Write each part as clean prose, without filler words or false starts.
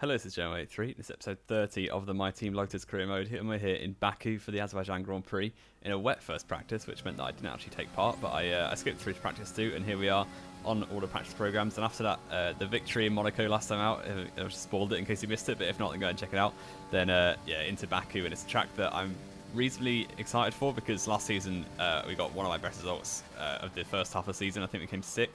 Hello, this is Joe83. This is episode 30 of the My Team Lotus career mode. Here we're here in Baku for the Azerbaijan Grand Prix in a wet first practice, which meant that I didn't actually take part, but I skipped through to practice 2, and here we are on all the practice programs. And after that, the victory in Monaco last time out, I just spoiled it in case you missed it, but if not, then go and check it out. Then, yeah, into Baku, and it's a track that I'm reasonably excited for because last season we got one of my best results of the first half of the season. I think we came 6th,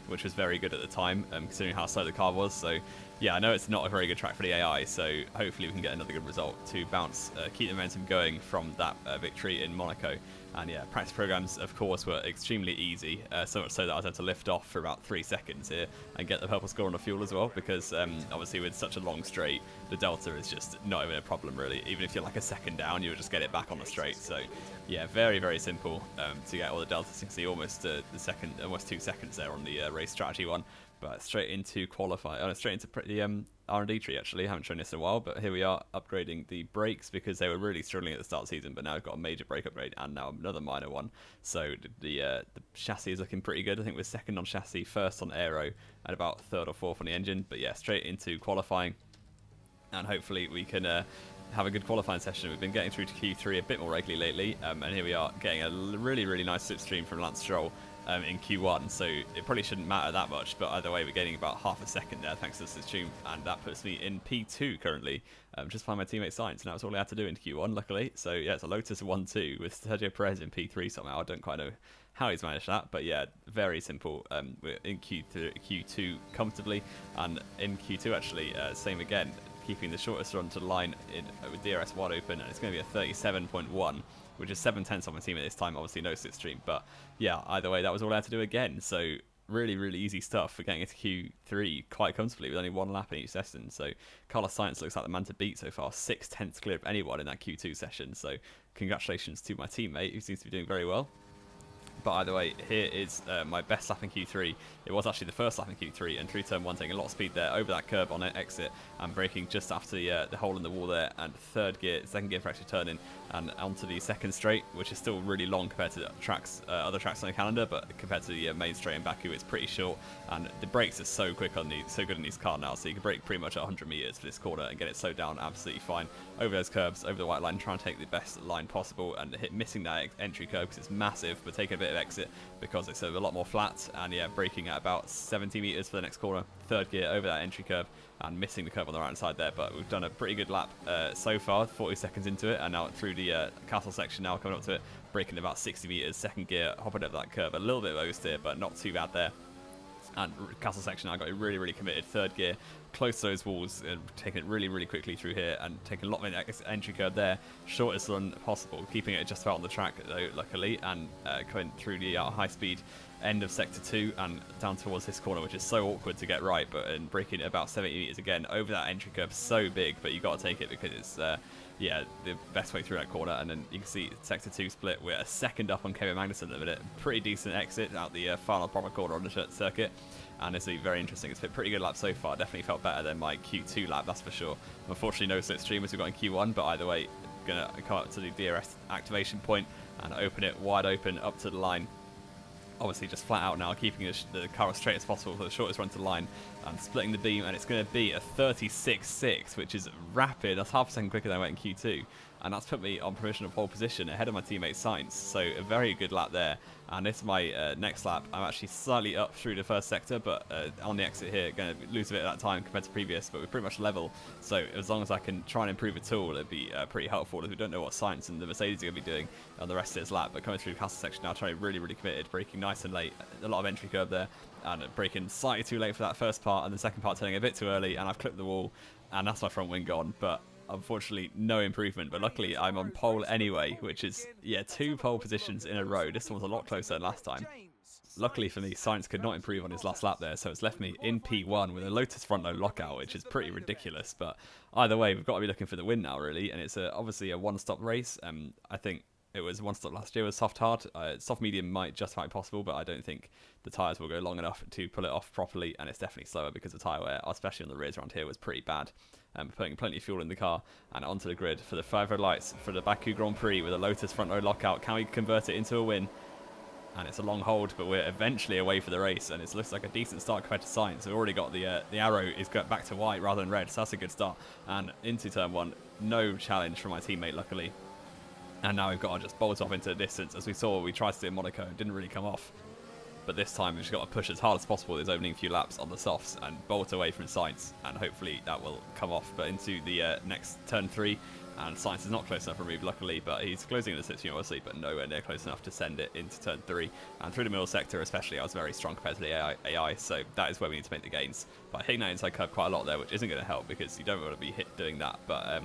which was very good at the time, considering how slow the car was. So yeah, I know it's not a very good track for the AI, so hopefully we can get another good result to bounce, keep the momentum going from that victory in Monaco. And yeah, practice programs, of course, were extremely easy, so much so that I was able to lift off for about 3 seconds here and get the purple score on the fuel as well, because obviously with such a long straight, the delta is just not even a problem really. Even if you're like a second down, you'll just get it back on the straight. So yeah, very, very simple to get all the deltas. You can see almost almost 2 seconds there on the race strategy one. But straight into straight into the R&D tree actually. I haven't shown this in a while, but here we are upgrading the brakes because they were really struggling at the start of the season, but now we've got a major brake upgrade and now another minor one. So the chassis is looking pretty good. I think we're second on chassis, first on aero, and about third or fourth on the engine. But yeah, straight into qualifying, and hopefully we can have a good qualifying session. We've been getting through to Q3 a bit more regularly lately, and here we are getting a really, really nice slipstream from Lance Stroll in Q1, so it probably shouldn't matter that much, but either way we're getting about half a second there thanks to the slipstream, and that puts me in P2 currently, just behind my teammate Sainz, and that was all I had to do in Q1 luckily. So yeah, it's a Lotus 1-2 with Sergio Perez in P3 somehow. I don't quite know how he's managed that, but yeah, very simple. We're in Q2 comfortably, and in Q2 actually, same again, keeping the shortest run to the line with DRS wide open, and it's going to be a 37.1, which is 7/10 on my team at this time, obviously no slipstream, but yeah, either way, that was all I had to do again, so really, really easy stuff for getting into Q3 quite comfortably with only 1 lap in each session. So Carlos Sainz looks like the man to beat so far, 6/10 clear of anyone in that Q2 session, so congratulations to my teammate who seems to be doing very well. But either way, here is my best lap in Q3. It was actually the first lap in Q3, and through turn 1 taking a lot of speed there over that curb on an exit and braking just after the hole in the wall there, and second gear for actually turning and onto the second straight, which is still really long compared to other tracks on the calendar, but compared to the main straight in Baku, it's pretty short, and the brakes are so quick so good in these cars now, so you can brake pretty much at 100 meters for this corner and get it slowed down absolutely fine over those curbs, over the white line, trying to take the best line possible, and missing that entry curb because it's massive, but taking a bit of exit because it's a lot more flat, and yeah, braking at about 70 meters for the next corner, third gear over that entry curve, and missing the curve on the right hand side there. But we've done a pretty good lap so far, 40 seconds into it, and now through the castle section now, coming up to it, braking about 60 meters, second gear, hopping up that curve, a little bit of oversteer, but not too bad there. And castle section, I got it really, really committed, third gear, close to those walls, taking it really, really quickly through here, and taking a lot of entry curve there, shortest run possible, keeping it just about on the track though, luckily, and going through the high speed end of sector 2 and down towards this corner, which is so awkward to get right, but braking at about 70 meters again over that entry curve, so big, but you got to take it because it's yeah, the best way through that corner. And then you can see sector 2 split, we're a second up on Kevin Magnussen at the minute, pretty decent exit out the final proper corner on the circuit, and it's very interesting. It's been a pretty good lap so far, definitely felt better than my Q2 lap, that's for sure. Unfortunately no slipstream as we got in Q1, but either way, gonna come up to the DRS activation point and open it wide open up to the line. Obviously just flat out now, keeping the car as straight as possible for the shortest run to the line, and splitting the beam, and it's going to be a 36.6, which is rapid. That's half a second quicker than I went in Q2, and that's put me on provisional pole position ahead of my teammate Sainz, so a very good lap there. And this is my next lap. I'm actually slightly up through the first sector, but on the exit here, going to lose a bit of that time compared to previous, but we're pretty much level, so as long as I can try and improve at all, it'd be pretty helpful, as we don't know what Sainz and the Mercedes are going to be doing on the rest of this lap. But coming through the castle section now, trying really, really committed, braking nice and late, a lot of entry curve there, and braking slightly too late for that first part, and the second part turning a bit too early, and I've clipped the wall, and that's my front wing gone. But unfortunately no improvement, but luckily I'm on pole anyway, which is, yeah, 2 pole positions in a row. This one was a lot closer than last time. Luckily for me, Sainz could not improve on his last lap there, so it's left me in P1 with a Lotus front load lockout, which is pretty ridiculous. But either way, we've got to be looking for the win now really, and it's obviously a one-stop race. I think it was one stop last year with soft hard. Soft medium might just about be possible, but I don't think the tyres will go long enough to pull it off properly, and it's definitely slower because the tyre wear, especially on the rears around here, was pretty bad. Putting plenty of fuel in the car and onto the grid for the 5 red lights for the Baku Grand Prix with a Lotus front row lockout. Can we convert it into a win? and it's a long hold, but we're eventually away for the race, and it looks like a decent start compared to Science. We've already got the arrow is going back to white rather than red, so that's a good start. And into turn 1, no challenge from my teammate, luckily. And now we've got to just bolt off into the distance. As we saw, we tried to do in Monaco, it didn't really come off. But this time we've just got to push as hard as possible with those opening few laps on the softs and bolt away from Science, and hopefully that will come off. But into the next turn 3, and Science is not close enough to remove, luckily, but he's closing in the slipstream, obviously, but nowhere near close enough to send it into turn 3. And through the middle sector especially, I was very strong compared to the AI, so that is where we need to make the gains. But hitting that inside curve quite a lot there, which isn't going to help because you don't want to be hit doing that. But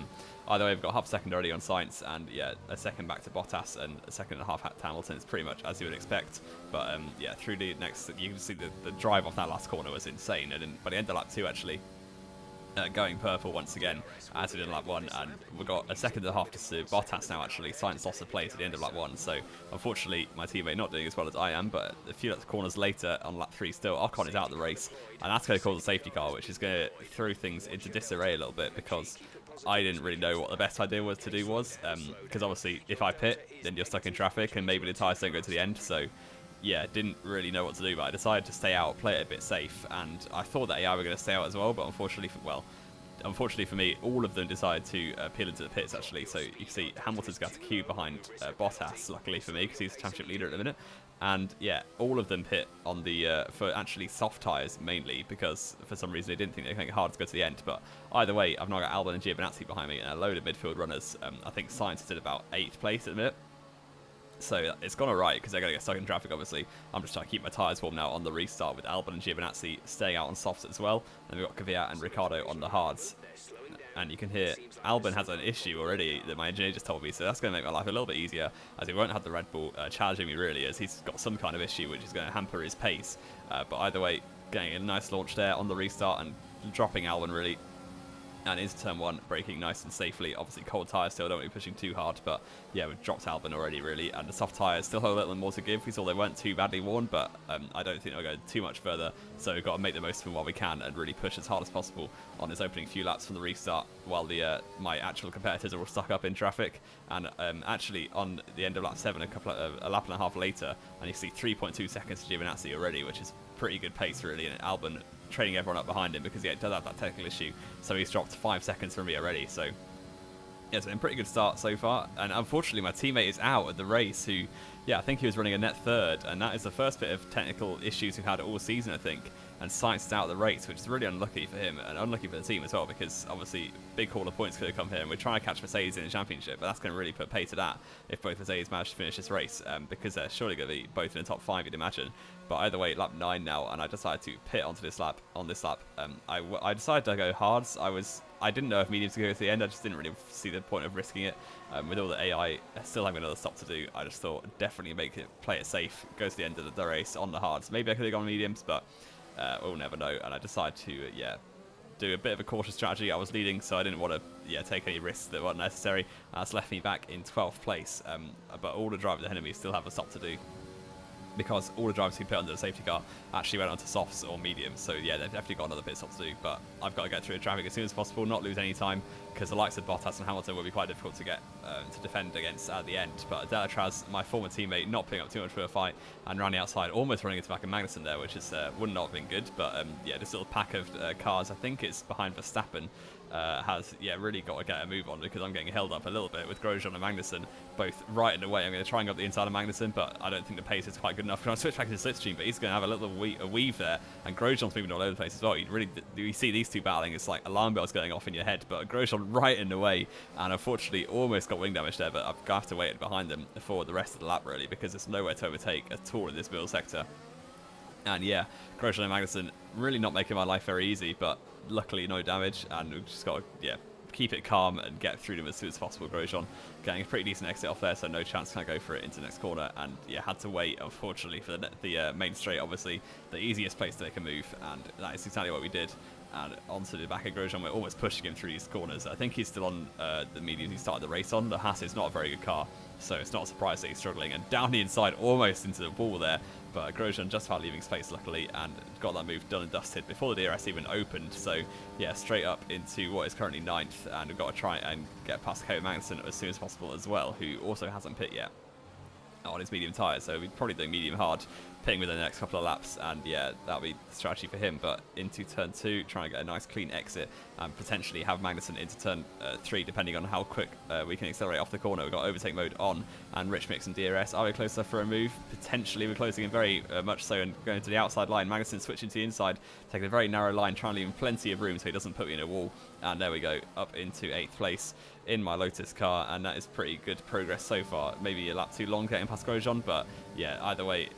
either way, we've got half a second already on Science, and yeah, a second back to Bottas, and a second and a half to Hamilton. It's pretty much as you would expect. But yeah, through the next, you can see the drive off that last corner was insane, and by the end of lap 2, actually, going purple once again, as we did in lap 1, and we've got a second and a half to Bottas now, actually. Science lost the place at the end of lap 1, so unfortunately my teammate not doing as well as I am, but a few corners later on lap 3 still, Ocon is out of the race, and that's going to cause a safety car, which is going to throw things into disarray a little bit, because I didn't really know what the best idea was to do was, because obviously if I pit, then you're stuck in traffic, and maybe the tyres don't go to the end, so yeah, didn't really know what to do, but I decided to stay out, play it a bit safe, and I thought that AI were going to stay out as well, but unfortunately for me, all of them decided to peel into the pits, actually. So you can see Hamilton's got a queue behind Bottas, luckily for me, because he's the championship leader at the minute. And yeah, all of them pit on the for actually soft tyres mainly, because for some reason they didn't think they could make it hard to go to the end. But either way, I've now got Albon and Giovinazzi behind me and a load of midfield runners. I think Science is at about 8th place at the minute. So it's gone alright, because they're going to get stuck in traffic, obviously. I'm just trying to keep my tyres warm now on the restart, with Albon and Giovinazzi staying out on softs as well. And we've got Kvyat and Ricciardo on the hards. And you can hear Albon has an issue already that my engineer just told me, so that's going to make my life a little bit easier, as he won't have the Red Bull challenging me, really, as he's got some kind of issue which is going to hamper his pace. But either way, getting a nice launch there on the restart and dropping Albon, really. And into turn 1, braking nice and safely. Obviously, cold tyres still, don't want to be pushing too hard. But yeah, we've dropped Albon already, really. And the soft tyres still have a little more to give. We saw they weren't too badly worn, but I don't think they'll go too much further. So we've got to make the most of them while we can and really push as hard as possible on his opening few laps from the restart, while the my actual competitors are all stuck up in traffic. And actually, on the end of lap 7, a lap and a half later, and you see 3.2 seconds to Giovinazzi already, which is pretty good pace, really. And Albon training everyone up behind him, because yeah, it does have that technical issue, so he's dropped 5 seconds from me already. So yeah, it's been a pretty good start so far, and unfortunately my teammate is out at the race, who, yeah, I think he was running a net third, and that is the first bit of technical issues we've had all season, I think. And Science is out of the race, which is really unlucky for him, and unlucky for the team as well, because obviously big haul of points could have come here, and we're trying to catch Mercedes in the championship, but that's going to really put pay to that if both Mercedes manage to finish this race, because they're surely going to be both in the top 5, you'd imagine. But either way, lap 9 now, and I decided to pit onto this lap. I decided to go hards. I didn't know if mediums could go to the end. I just didn't really see the point of risking it. With all the AI still having another stop to do, I just thought definitely play it safe, go to the end of the race on the hards. Maybe I could have gone mediums, but we'll never know. And I decided to do a bit of a cautious strategy. I was leading, so I didn't want to take any risks that weren't necessary. That's left me back in 12th place. But all the drivers ahead of me still have a stop to do, because all the drivers who put under the safety car actually went onto softs or mediums. So yeah, they've definitely got another pit stop to do, but I've got to get through the traffic as soon as possible, not lose any time, because the likes of Bottas and Hamilton will be quite difficult to get to defend against at the end. But Delatraz, my former teammate, not putting up too much for a fight and running outside, almost running into Baku Magnussen there, which is would not have been good. But yeah, this little pack of cars, I think it's behind Verstappen, has really got to get a move on, because I'm getting held up a little bit with Grosjean and Magnussen both right in the way. I'm going to try and go up the inside of Magnussen, but I don't think the pace is quite good enough. I'm switch back to the slipstream, but he's going to have a little weave there, and Grosjean's moving all over the place as well. You see these two battling, it's like alarm bells going off in your head, but Grosjean right in the way, and unfortunately almost got wing damage there, but I'm going to have to wait behind them for the rest of the lap, really, because there's nowhere to overtake at all in this middle sector. And yeah, Grosjean and Magnussen really not making my life very easy, but luckily no damage, and we've just got to keep it calm and get through them as soon as possible. Grosjean getting a pretty decent exit off there, so no chance can I go for it into the next corner, and yeah, had to wait, unfortunately, for the main straight, obviously the easiest place to make a move, and that is exactly what we did. And onto the back of Grosjean, we're almost pushing him through these corners. I think he's still on the mediums he started the race on. The Haas is not a very good car, so it's not a surprise that he's struggling, and down the inside almost into the wall there, but Grosjean just about leaving space, luckily, and got that move done and dusted before the DRS even opened. So yeah, straight up into what is currently 9th, and we've got to try and get past Kevin Magnussen as soon as possible as well, who also hasn't pit yet. on his medium tyre, so he'd probably do medium hard, pitting within the next couple of laps, and yeah, that'll be the strategy for him. But into turn 2, try and get a nice clean exit, and potentially have Magnussen into turn 3, depending on how quick we can accelerate off the corner. We've got overtake mode on, and Rich Mix and DRS. Are we closer for a move? Potentially, we're closing in very much so, and going to the outside line. Magnussen switching to the inside, taking a very narrow line, trying to leave him plenty of room so he doesn't put me in a wall. And there we go, up into 8th place in my Lotus car, and that is pretty good progress so far. Maybe a lap too long getting past Grosjean, but yeah, either way,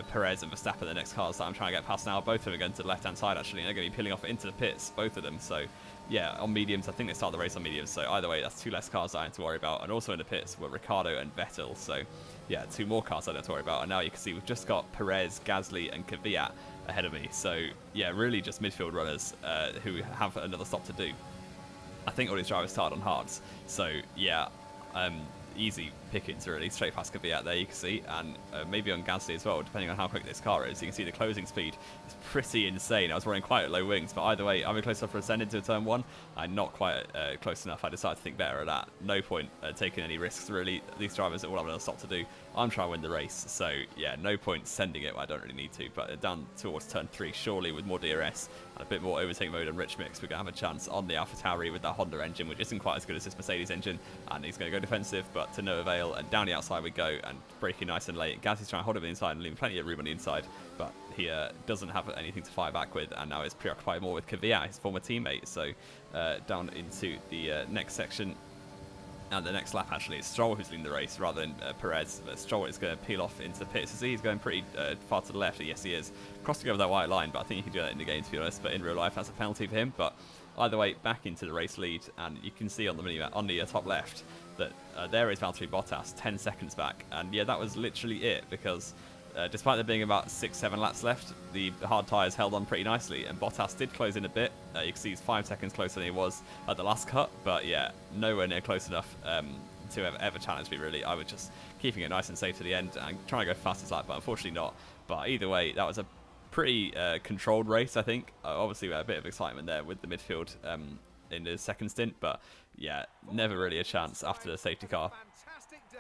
Perez and Verstappen, the next cars that I'm trying to get past now, both of them are going to the left-hand side actually, and they're going to be peeling off into the pits, both of them. So yeah, on mediums, I think they start the race on mediums, so either way, that's 2 less cars that I have to worry about. And also in the pits were Ricciardo and Vettel, so yeah, 2 more cars I don't have to worry about. And now you can see we've just got Perez, Gasly and Kvyat ahead of me, so yeah, really just midfield runners who have another stop to do. I think all these drivers started on hards, so yeah, easy pickings really, straight past Kvyat there you can see, and maybe on Gasly as well, depending on how quick this car is. You can see the closing speed is pretty insane. I was running quite at low wings, but either way, I'm close enough for ascend into turn 1. I'm not quite close enough. I decided to think better of that. No point taking any risks really. These drivers all have another stop to do. I'm trying to win the race, so yeah, no point sending it. I don't really need to, but down towards turn 3, surely with more DRS and a bit more overtake mode and rich mix, we're going to have a chance on the AlphaTauri with that Honda engine, which isn't quite as good as this Mercedes engine, and he's going to go defensive, but to no avail, and down the outside we go, and braking nice and late. Gasly's trying to hold him on the inside and leaving plenty of room on the inside, but he doesn't have anything to fire back with, and now is preoccupied more with Kvyat, his former teammate. So down into the next section, and the next lap actually, it's Stroll who's leading the race rather than Perez. But Stroll is going to peel off into the pits. So he's going pretty far to the left. Yes, he is. Crossing over that white line, but I think he can do that in the game, to be honest. But in real life, that's a penalty for him. But either way, back into the race lead. And you can see on the minimap, on the top left, that there is Valtteri Bottas, 10 seconds back. And yeah, that was literally it, because despite there being about 6-7 laps left, the hard tyres held on pretty nicely, and Bottas did close in a bit. You can see he's 5 seconds closer than he was at the last cut, but yeah, nowhere near close enough to ever challenge me really. I was just keeping it nice and safe to the end and trying to go fastest lap, but unfortunately not. But either way, that was a pretty controlled race, I think. Obviously, we had a bit of excitement there with the midfield in the second stint, but yeah, never really a chance after the safety car.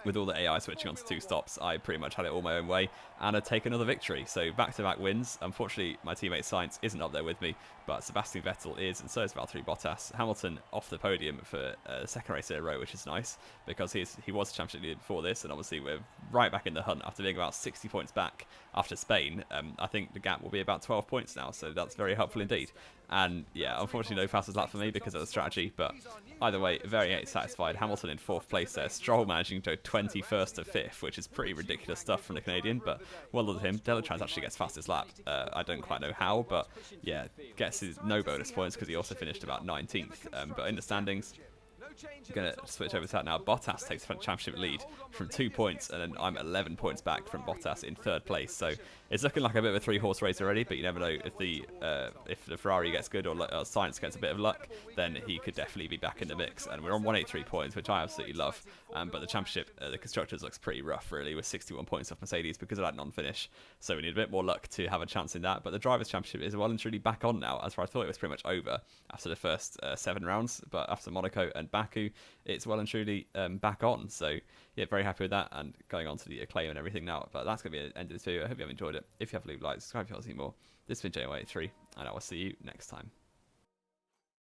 With all the AI switching onto 2 stops, I pretty much had it all my own way, and I'd take another victory. So back-to-back wins. Unfortunately, my teammate Sainz isn't up there with me, but Sebastian Vettel is, and so is Valtteri Bottas. Hamilton off the podium for the second race in a row, which is nice, because he was championship leader before this, and obviously we're right back in the hunt after being about 60 points back after Spain. I think the gap will be about 12 points now, so that's very helpful indeed. And yeah, unfortunately no fastest lap for me because of the strategy, but either way, very satisfied. Hamilton in 4th place there, Stroll managing to go 21st to 5th, which is pretty ridiculous stuff from the Canadian, but well done to him. Delatrans actually gets fastest lap. I don't quite know how, but yeah, gets his no bonus points because he also finished about 19th. But in the standings, I'm going to switch over to that now. Bottas takes the championship lead from 2 points, and then I'm 11 points back from Bottas in 3rd place. So it's looking like a bit of a 3-horse race already, but you never know if the Ferrari gets good or Sainz gets a bit of luck, then he could definitely be back in the mix. And we're on 183 points, which I absolutely love. But the championship, the constructors, looks pretty rough really, with 61 points off Mercedes because of that non-finish. So we need a bit more luck to have a chance in that. But the drivers' championship is well and truly back on now, as I thought it was pretty much over after the first 7 rounds. But after Monaco and Baku, it's well and truly back on. So yeah, very happy with that, and going on to the acclaim and everything now. But that's going to be the end of this video. I hope you have enjoyed it. If you have, leave a like, subscribe if you want to see more. This has been J183, and I will see you next time.